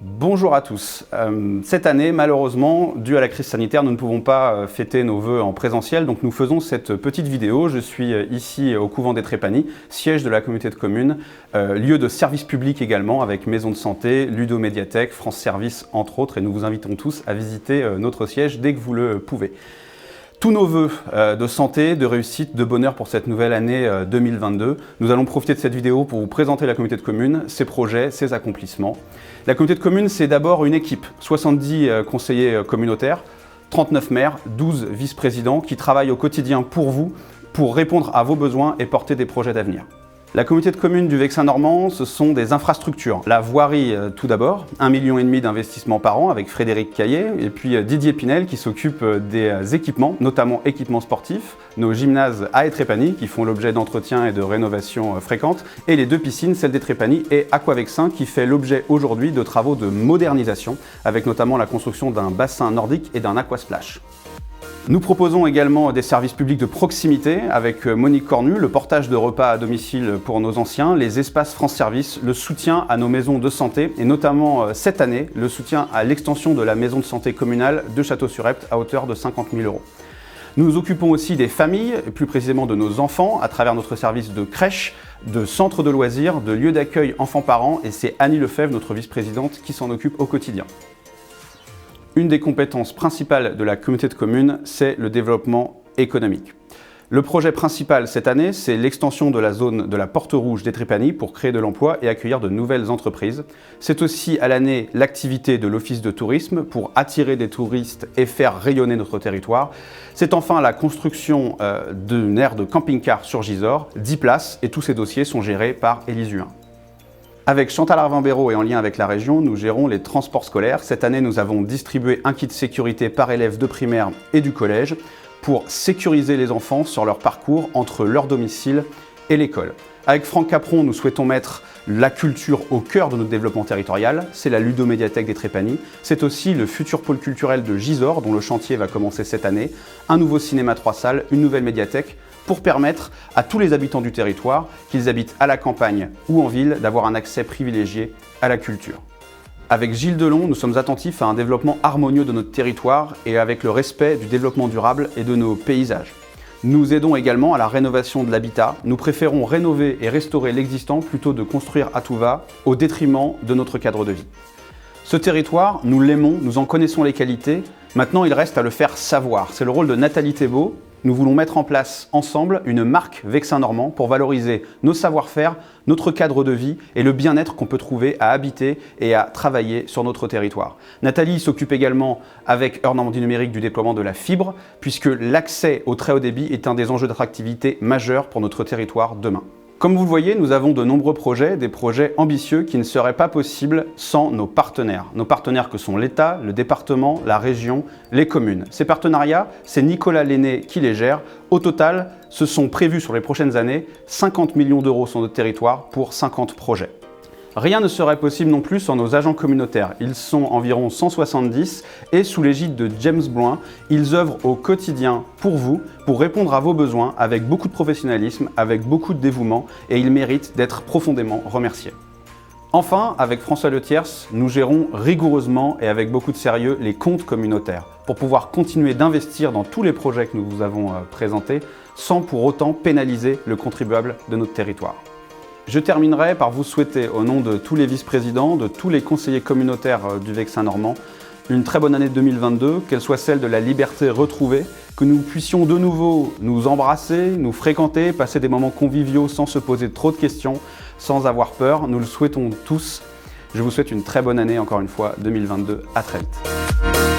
Bonjour à tous. Cette année, malheureusement, dû à la crise sanitaire, nous ne pouvons pas fêter nos vœux en présentiel, donc nous faisons cette petite vidéo. Je suis ici au couvent des Trépanies, siège de la communauté de communes, lieu de service public également, avec maison de santé, ludomédiathèque, France Service, entre autres, et nous vous invitons tous à visiter notre siège dès que vous le pouvez. Tous nos vœux de santé, de réussite, de bonheur pour cette nouvelle année 2022. Nous allons profiter de cette vidéo pour vous présenter la communauté de communes, ses projets, ses accomplissements. La communauté de communes, c'est d'abord une équipe, 70 conseillers communautaires, 39 maires, 12 vice-présidents qui travaillent au quotidien pour vous, pour répondre à vos besoins et porter des projets d'avenir. La communauté de communes du Vexin normand, ce sont des infrastructures. La voirie tout d'abord, 1,5 million d'investissements par an avec Frédéric Caillé, et puis Didier Pinel qui s'occupe des équipements, notamment équipements sportifs, nos gymnases à Trépanies qui font l'objet d'entretien et de rénovation fréquentes, et les deux piscines, celle des Trépanies et Aquavexin qui fait l'objet aujourd'hui de travaux de modernisation, avec notamment la construction d'un bassin nordique et d'un aquasplash. Nous proposons également des services publics de proximité avec Monique Cornu, le portage de repas à domicile pour nos anciens, les espaces France Service, le soutien à nos maisons de santé et notamment cette année, le soutien à l'extension de la maison de santé communale de Château-sur-Epte à hauteur de 50 000 €. Nous nous occupons aussi des familles, et plus précisément de nos enfants, à travers notre service de crèche, de centres de loisirs, de lieux d'accueil enfants-parents, et c'est Annie Lefebvre, notre vice-présidente, qui s'en occupe au quotidien. Une des compétences principales de la communauté de communes, c'est le développement économique. Le projet principal cette année, c'est l'extension de la zone de la Porte Rouge des Trépanies pour créer de l'emploi et accueillir de nouvelles entreprises. C'est aussi à l'année l'activité de l'Office de tourisme pour attirer des touristes et faire rayonner notre territoire. C'est enfin la construction d'une aire de camping-car sur Gisors, 10 places, et tous ces dossiers sont gérés par Élise Huin. Avec Chantal Arvin-Béraud et en lien avec la région, nous gérons les transports scolaires. Cette année, nous avons distribué un kit sécurité par élève de primaire et du collège pour sécuriser les enfants sur leur parcours entre leur domicile et l'école. Avec Franck Capron, nous souhaitons mettre la culture au cœur de notre développement territorial. C'est la ludomédiathèque des Trépanies. C'est aussi le futur pôle culturel de Gisors, dont le chantier va commencer cette année. Un nouveau cinéma 3 salles, une nouvelle médiathèque, pour permettre à tous les habitants du territoire, qu'ils habitent à la campagne ou en ville, d'avoir un accès privilégié à la culture. Avec Gilles Delon, nous sommes attentifs à un développement harmonieux de notre territoire et avec le respect du développement durable et de nos paysages. Nous aidons également à la rénovation de l'habitat. Nous préférons rénover et restaurer l'existant plutôt de construire à tout va, au détriment de notre cadre de vie. Ce territoire, nous l'aimons, nous en connaissons les qualités. Maintenant, il reste à le faire savoir. C'est le rôle de Nathalie Thébault. Nous voulons mettre en place ensemble une marque Vexin normand pour valoriser nos savoir-faire, notre cadre de vie et le bien-être qu'on peut trouver à habiter et à travailler sur notre territoire. Nathalie s'occupe également avec Heure Normandie Numérique du déploiement de la fibre, puisque l'accès au très haut débit est un des enjeux d'attractivité majeurs pour notre territoire demain. Comme vous le voyez, nous avons de nombreux projets, des projets ambitieux qui ne seraient pas possibles sans nos partenaires. Nos partenaires que sont l'État, le département, la région, les communes. Ces partenariats, c'est Nicolas Lenné qui les gère. Au total, ce sont prévus sur les prochaines années 50 millions d'euros sur notre territoire pour 50 projets. Rien ne serait possible non plus sans nos agents communautaires. Ils sont environ 170 et sous l'égide de James Blouin, ils œuvrent au quotidien pour vous, pour répondre à vos besoins avec beaucoup de professionnalisme, avec beaucoup de dévouement et ils méritent d'être profondément remerciés. Enfin, avec François Letiers, nous gérons rigoureusement et avec beaucoup de sérieux les comptes communautaires pour pouvoir continuer d'investir dans tous les projets que nous vous avons présentés sans pour autant pénaliser le contribuable de notre territoire. Je terminerai par vous souhaiter, au nom de tous les vice-présidents, de tous les conseillers communautaires du Vexin normand, une très bonne année 2022, qu'elle soit celle de la liberté retrouvée, que nous puissions de nouveau nous embrasser, nous fréquenter, passer des moments conviviaux sans se poser trop de questions, sans avoir peur. Nous le souhaitons tous. Je vous souhaite une très bonne année, encore une fois, 2022. À très vite.